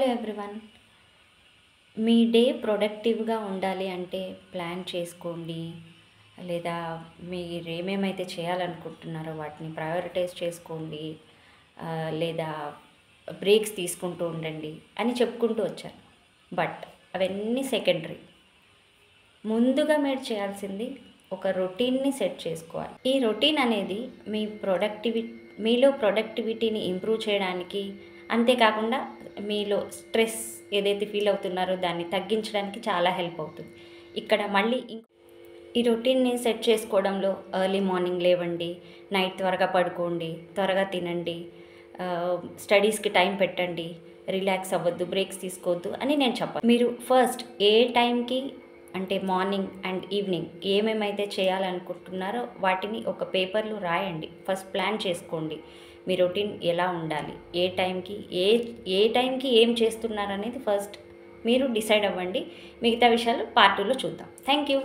Hello everyone. మీ day ప్రొడక్టివ్‌గా ఉండాలి అంటే ప్లాన్ చేసుకోండి. లేదా మీరేమేమైతే చేయాలనుకుంటున్నారో వాటిని ప్రయారిటైజ్ చేసుకోండి. లేదా బ్రేక్స్ తీసుకుంటూ ఉండండి అని చెప్పుకుంటూ వచ్చాను. బట్ అవన్నీ సెకండరీ. ముందుగా మీరు చేయాల్సింది ఒక రొటీన్‌ని సెట్ చేసుకోవాలి. ఈ రొటీన్ అనేది మీలో ప్రొడక్టివిటీని ఇంప్రూవ్ చేయడానికి, అంతేకాకుండా మీలో స్ట్రెస్ ఏదైతే ఫీల్ అవుతున్నారో దాన్ని తగ్గించడానికి చాలా హెల్ప్ అవుతుంది. ఇక్కడ మళ్ళీ ఈ రొటీన్‌ని సెట్ చేసుకోవడంలో ఎర్లీ మార్నింగ్ లేవండి, నైట్ త్వరగా పడుకోండి, త్వరగా తినండి, స్టడీస్‌కి టైం పెట్టండి, రిలాక్స్ అవ్వద్దు, బ్రేక్స్ తీసుకోవద్దు అని నేను చెప్పను. మీరు ఫస్ట్ ఏ టైంకి అంటే మార్నింగ్ అండ్ ఈవినింగ్ ఏమేమైతే చేయాలనుకుంటున్నారో వాటిని ఒక పేపర్లో రాయండి. ఫస్ట్ ప్లాన్ చేసుకోండి. మీ రొటీన్ ఎలా ఉండాలి, ఏ టైంకి ఏం చేస్తున్నారనేది ఫస్ట్ మీరు డిసైడ్ అవ్వండి. మిగతా విషయాలు పార్ట్ 2లో చూద్దాం. Thank you.